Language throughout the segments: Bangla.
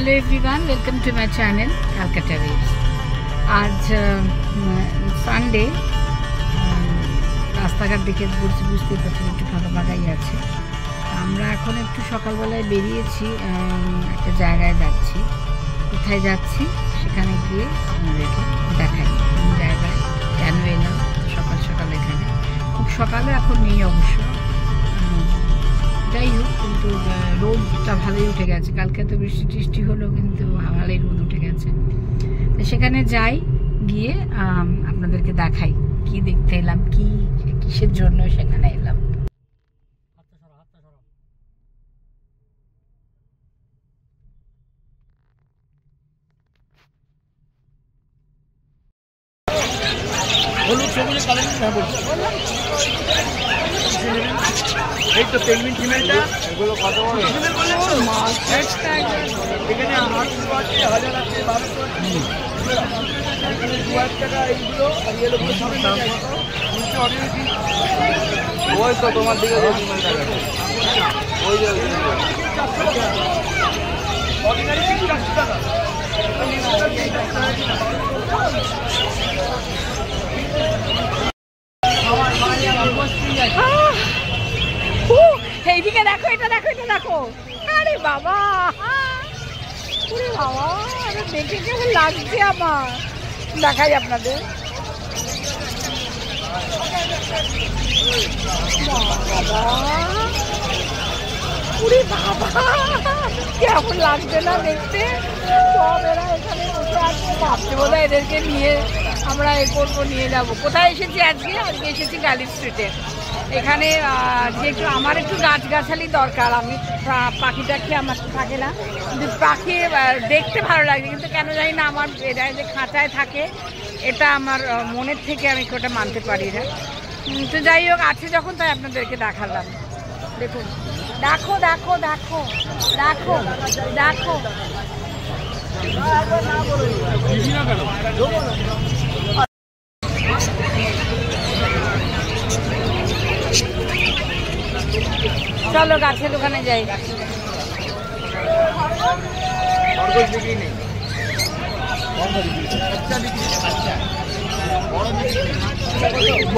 Hello everyone, welcome to my channel Calcutta Waves. आज সানডে, রাস্তাঘাট দেখে বুঝতে পারছি একটু ফাঁকা ফাঁকাই আছে। আমরা এখন একটু সকালবেলায় বেরিয়েছি, একটা জায়গায় যাচ্ছি। কোথায় যাচ্ছি সেখানে গিয়ে আমাদেরকে দেখাই কোন জায়গায়, কেন এলাম সকাল সকাল এখানে। খুব সকালে এখন নেই অবশ্য, যাই হোক, কিন্তু রোদটা ভালোই উঠে গেছে। কালকে তো বৃষ্টি টিষ্টি হলো, কিন্তু ভালোই রোদ উঠে গেছে। তো সেখানে যাই, গিয়ে আপনাদেরকে দেখাই কি দেখতে এলাম, কিসের জন্য সেখানে এলাম। এই তো পেঙ্গুইন ফিমেলটা, এগুলো কত বড়? এখানে 800 আছে, 1000 আছে, 1200 আছে, 2000 টাকা এইগুলো। আর এগুলো ওই তো তোমার দিকে যে ফিমেলটা গেছে, ওই যে অর্ডিনারি 50 টাকা। এইদিকে দেখো, এটা দেখো, এটা দেখো। আরে বাবা, ওরে বাবা, আরে দেখে কেমন লাগছে আমার। দেখাই আপনাদের। বাবা, ওরে বাবা, কেমন লাগছে না দেখতে। সব এরা এখানে বসে আছে, ভাবছে বোধ হয় এদেরকে নিয়ে আমরা এ করবো, নিয়ে যাবো। কোথায় এসেছি আজকে? আজকে এসেছি গালি স্ট্রিটে। এখানে যেহেতু আমার একটু গাছগাছালি দরকার, আমি পাখি টাখি আমার থাকে না, কিন্তু পাখি দেখতে ভালো লাগে, কিন্তু কেন জানি না আমার এরাই যে খাঁচায় থাকে এটা আমার মনের থেকে আমি ওটা মানতে পারি না। তো যাই হোক, আছে যখন তাই আপনাদেরকে দেখালাম। দেখুন, দেখো দেখো দেখো দেখো দেখো। চলো গাছের দোকানে যাই।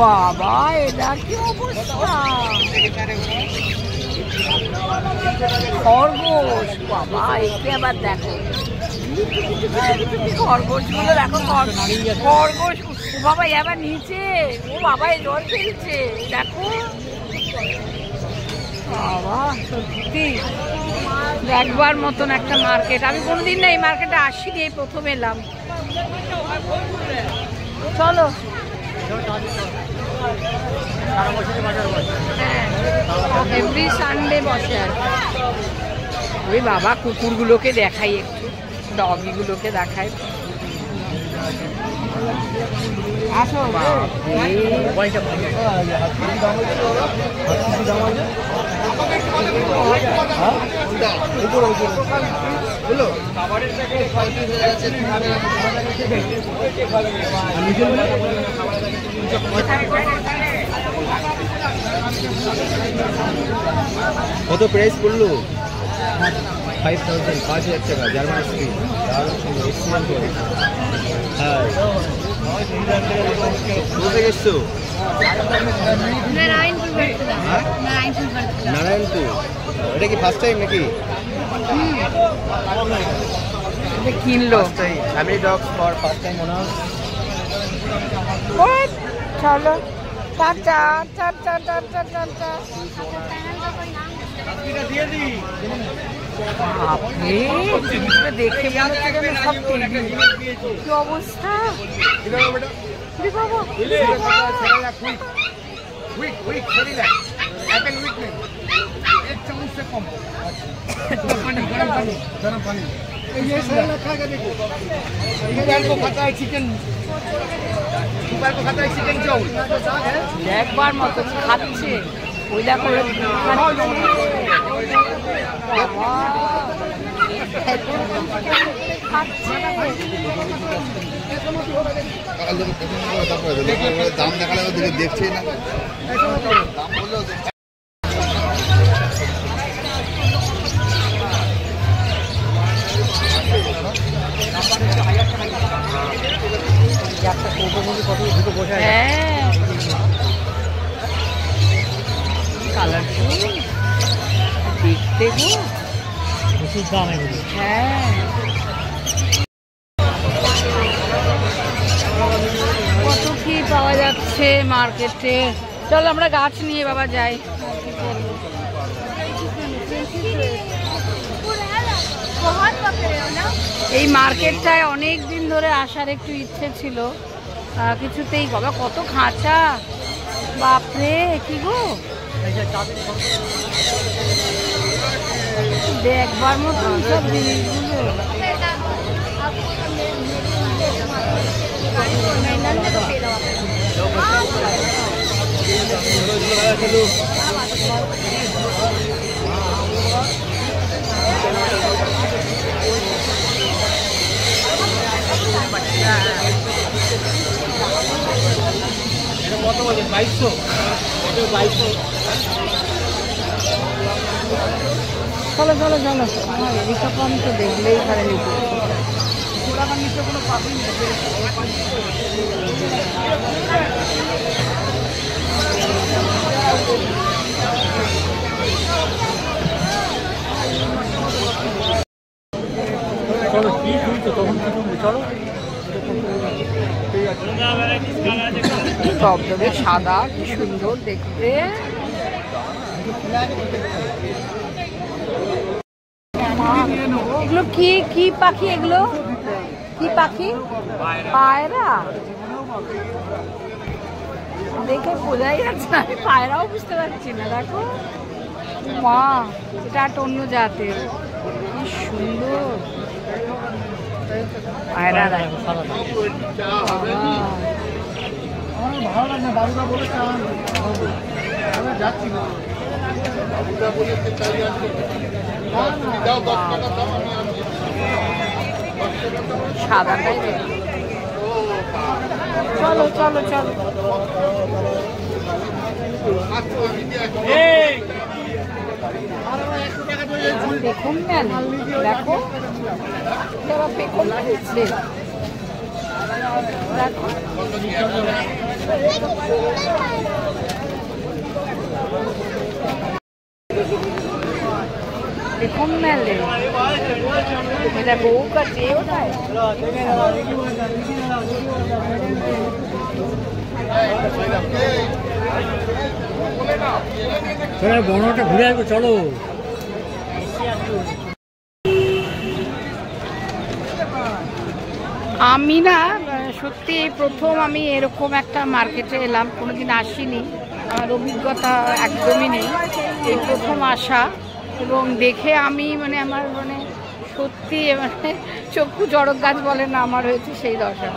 বাবা, এটা কি অবস্থা! খরগোশ, বাবা, একে আবার দেখো, খরগোশগুলো দেখো, খরগোশ। ও বাবা, আবার নিচে, ও বাবা, এই জল ফেলছে, দেখো। বাবা, সত্যি দেখবার মতন একটা মার্কেট। আমি কোনোদিন না এই মার্কেটে আসিনি, এই প্রথম এলাম। চলো। হ্যাঁ, এভরি সানডে বসে আর কি। ওই বাবা, কুকুরগুলোকে দেখাই, একটু ডগিগুলোকে দেখাই। আসো, কত প্রাইস পড়লো? 5000, 5000 টাকা, জার্মান স্পিড। হ্যাঁ, কোথায় গেছো? নারায়ণপুর। এটা কি ফার্স্ট টাইম নাকি? কিনলো family dogs for first time owner. চলো, টাটা টাটা টাটা টাটা। দেখে সব কি অবস্থা! একবার মতো খাচ্ছে, ওই দেখো দাম দেখালে দেখছেই না, দাম বললেও হ্যাঁ কালারফুল দেখতে গো প্রচুর দাম এগুলো। হ্যাঁ কত কি পাওয়া যাচ্ছে মার্কেটে। চল আমরা গাছ নিয়ে বাবা যাই। এই মার্কেটটায় অনেক দিন ধরে আসার একটু ইচ্ছে ছিল, কিছুতেই। বাবা কত খাঁচা, বাপরে কি গো, দেখবার মতো সব জিনিসগুলো। কত বলে 2200? 2200। চলো চলো চলো, আমার রিক্সাপন তো দেখলেই খারাপ নিতে টাকার নিচে কোনো পাবেন না। চলো কি শুনছো তখন কি শুনবো, চলো। টবটবে সাদা, কি সুন্দর দেখতে। এগুলো কি কি পাখি, এগুলো কি পাখি? পায়রা। দেখে বোঝাই যাচ্ছে না, আমি পায়রাও বুঝতে পারছি না। দেখো মা, এটা একটা অন্য জাতের, কি সুন্দর পায়রা। ভালো লাগে না, বাবুরা বলেছে যাচ্ছি না। সাদাটাই দেখি। চলো চলো চলো। পেখম নেন, দেখো যারা পেখম নিচ্ছে, দেখো পেখম মেলে। এটা বউ কাছে ওটাই বনটা ঘুরে আসবো, চলো। আমি না সত্যি এই প্রথম আমি এরকম একটা মার্কেটে এলাম, কোনোদিন আসিনি, আমার অভিজ্ঞতা একদমই নেই, এই প্রথম আসা। এবং দেখে আমি মানে আমার মানে সত্যি মানে চক্ষু চড়ক গাছ বলে না, আমার হয়েছে সেই দশা।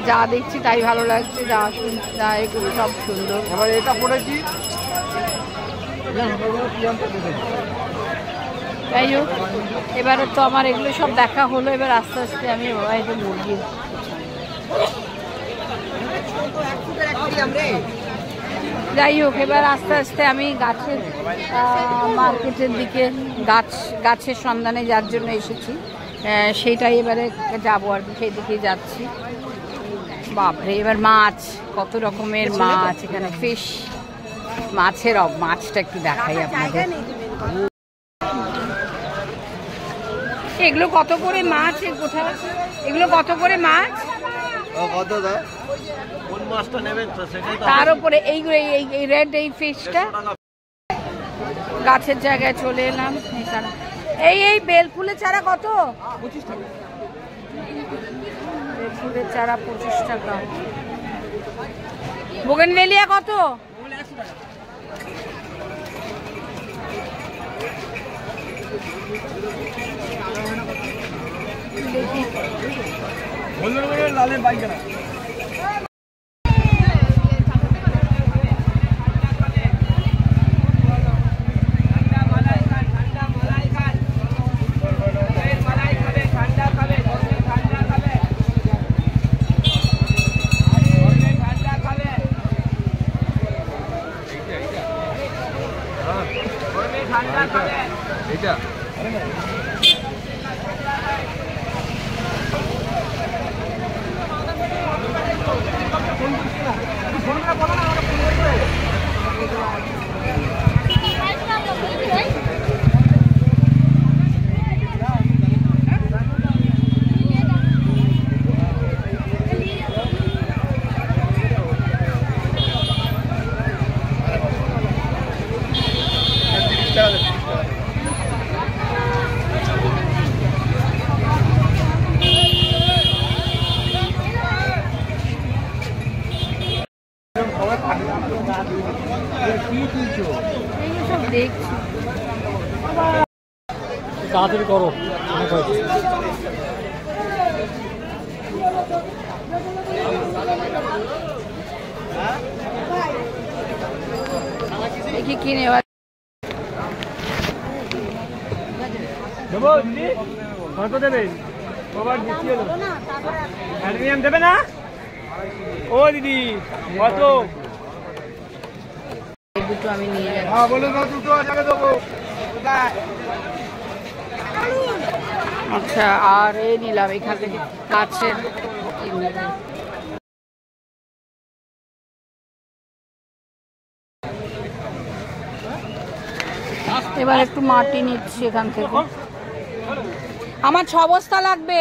যা দেখছি তাই ভালো লাগছে, যা শুনছি যা এগুলো সব সুন্দর। এবার এটা পড়েছি, যাই হোক এবারে তো আমার এগুলো সব দেখা হলো, এবার আস্তে আস্তে আমি বাড়িতে মুরগি। যাই হোক এবার আস্তে আস্তে আমি গাছের মার্কেটের দিকে, গাছের সন্ধানে যার জন্য এসেছি সেইটাই এবারে যাবো আর কি, সেই দিকেই যাচ্ছি। বাপরে এবার মাছ, কত রকমের মাছ এখানে, ফিশ, মাছের মাছটা একটু দেখাই আপনাদের। এগুলো কত করে মাছ? কোথায় এগুলো কত করে মাছ? তার উপরে এইগুলো এই রেড এই ফিশটা। গাছের জায়গায় চলে এলাম। এই বেলফুলের চারা কত? 25 টাকা। বেলফুলের চারা 25 টাকা। বোগেনভেলিয়া কত? লালের বাইক না। এইগুলো সব দেখছি। তাড়াতাড়ি করো। দেখি কি নেওয়া দেবো দিদি, কত দেবেন? বাবার দিচ্ছি হলো অ্যালুমিনিয়াম দেবে না? ও দিদি কত? দুটো আমি নিয়ে যাচ্ছি। হ্যাঁ বলে দাও, দুটো আগে দেবো। আচ্ছা, আর এই নিলাম এখান থেকে কাছের। এবার একটু মাটি নিচ্ছি এখান থেকে। আমার 6 বস্তা লাগবে।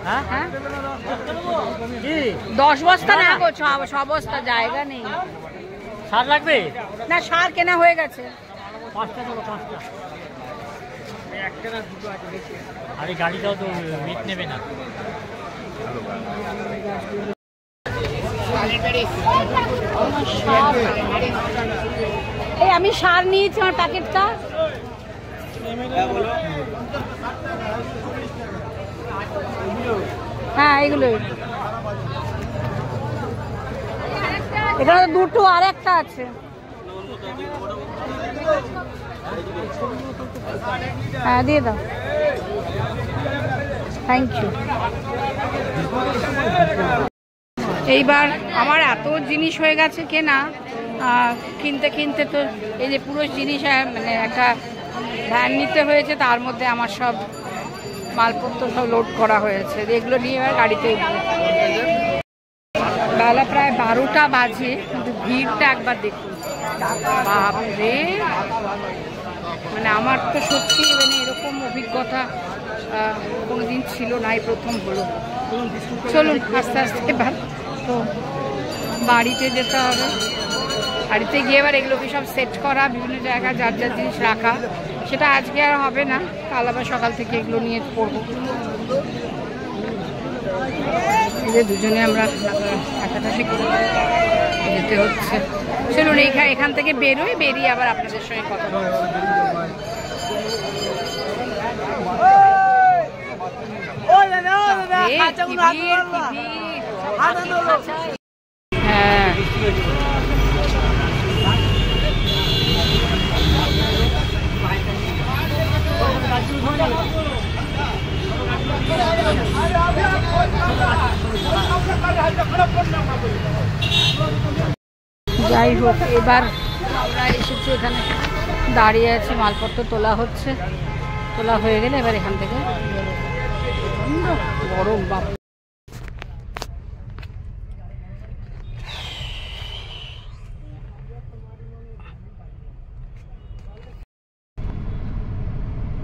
হ্যাঁ 10 বস্তা না গো, 6 বস্তা, জায়গা নেই। সার লাগবে না, সার কেনা হয়ে গেছে। 5টা দেবো, 5টা। একটা না দুটো আছে বেশি। আরে গাড়িটাও তো মিট নেবে না। এই আমি সার নিয়েছি, আমার প্যাকেটটা। হ্যাঁ এগুলো এখানে দুটো, আর একটা আছে। হ্যাঁ দিয়ে দাও, থ্যাংক ইউ। এইবার আমার এত জিনিস হয়ে গেছে কেনা, কিনতে কিনতে তো এই যে পুরো জিনিস মানে একটা ভ্যান নিতে হয়েছে, তার মধ্যে আমার সব মালপত্র সব লোড করা হয়েছে। এগুলো নিয়ে এবার গাড়িতে উঠবো। বেলা প্রায় 12টা বাজে, কিন্তু ভিড়টা একবার দেখুন, বাপরে! মানে আমার তো সত্যি মানে এরকম অভিজ্ঞতা কোনোদিন ছিল না, এই প্রথম হলো। চলুন আস্তে আস্তে এবার তো বাড়িতে যেতে হবে। বাড়িতে গিয়ে এবার এগুলোকে সব সেট করা, বিভিন্ন জায়গায় যার যার জিনিস রাখা, সেটা আজকে আর হবে না, কাল আবার সকাল থেকে এগুলো নিয়ে পড়বো। দুজনে আমরা কাছাকাছি করে যেতে হচ্ছে। চলুন এখান থেকে বেরোই, বেরিয়ে আবার আপনাদের সঙ্গে কথা বলবো। হ্যাঁ যাই হোক, এবার আমরা এসেছি, এখানে দাঁড়িয়ে আছি, মালপত্র তোলা হচ্ছে। তোলা হয়ে গেলে এবার এখান থেকে গরম বাপ।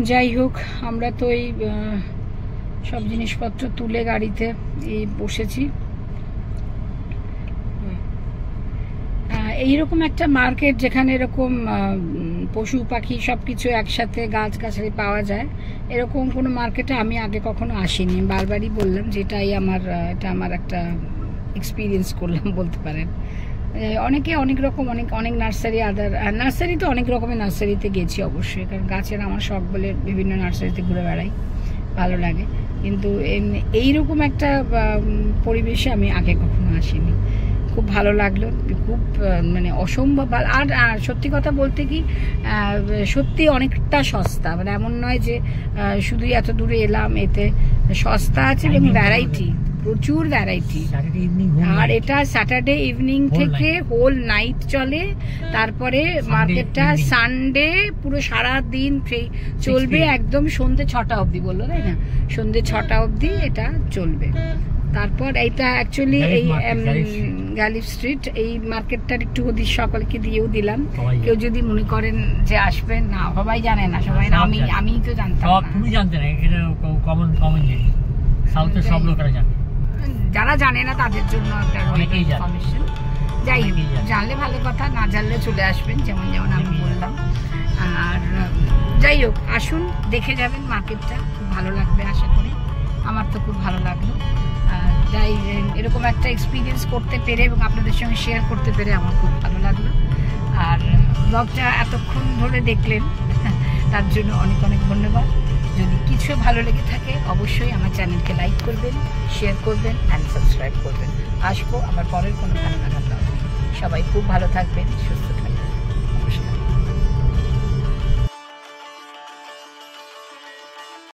যাই হোক, আমরা তো এই সব জিনিসপত্র তুলে গাড়িতে এই বসেছি। এইরকম একটা মার্কেট যেখানে এরকম পশু পাখি সবকিছু একসাথে গাছগাছালি পাওয়া যায়, এরকম কোনো মার্কেটে আমি আগে কখনো আসিনি। বারবারই বললাম যে এটা আমার একটা এক্সপিরিয়েন্স করলাম বলতে পারেন। অনেকে অনেক রকম অনেক নার্সারি তো অনেক রকমের নার্সারিতে গেছি অবশ্যই, কারণ গাছের আমার শখ বলে বিভিন্ন নার্সারিতে ঘুরে বেড়াই, ভালো লাগে। কিন্তু এইরকম একটা পরিবেশে আমি আগে কখনো আসিনি, খুব ভালো লাগলো, খুব মানে অসম্ভব। আর সত্যি কথা বলতে কি, সত্যি অনেকটা সস্তা, মানে এমন নয় যে শুধু এত দূরে এলাম, এতে সস্তা আছে এবং ভ্যারাইটি, প্রচুর ভ্যারাইটি। আর এটা স্যাটারডে ইভিনিং থেকে হোল নাইট চলে, তারপরে মার্কেটটা সানডে পুরো সারা দিন চলবে, একদম সন্ধ্যে 6টা অবধি, বললো তাই না, সন্ধ্যে 6টা অবধি এটা চলবে। তারপর এইটা অ্যাকচুয়ালি এই গ্যালিফ স্ট্রিট, এই মার্কেটটার একটু সকলকে দিয়েও দিলাম, কেউ যদি মনে করেন যে আসবেন। না, সবাই জানে না, সবাই না, আমি তো জানতাম না। তুমি জানতে না, এটা কমন জিনিস, সাউথের সব লোকেরা জানে। যারা জানে না তাদের জন্য একটা ইনফরমেশন। যাই হোক, জানলে ভালো কথা, না জানলে চলে আসবেন, যেমন আমি বললাম। আর যাই হোক, আসুন, দেখে যাবেন মার্কেটটা, খুব ভালো লাগবে আশা করি। আমার তো খুব ভালো লাগলো। আর তাই এরকম একটা এক্সপিরিয়েন্স করতে পেরে এবং আপনাদের সঙ্গে শেয়ার করতে পেরে আমার খুব ভালো লাগলো। আর ব্লগটা এতক্ষণ ধরে দেখলেন তার জন্য অনেক অনেক ধন্যবাদ। যদি কিছু ভালো লেগে থাকে অবশ্যই আমার চ্যানেলকে লাইক করবেন, শেয়ার করবেন অ্যান্ড সাবস্ক্রাইব করবেন। আসবো আমার পরের কোনো ভালো লাগা ব্লগ। সবাই খুব ভালো থাকবেন, সুস্থ থাকবেন।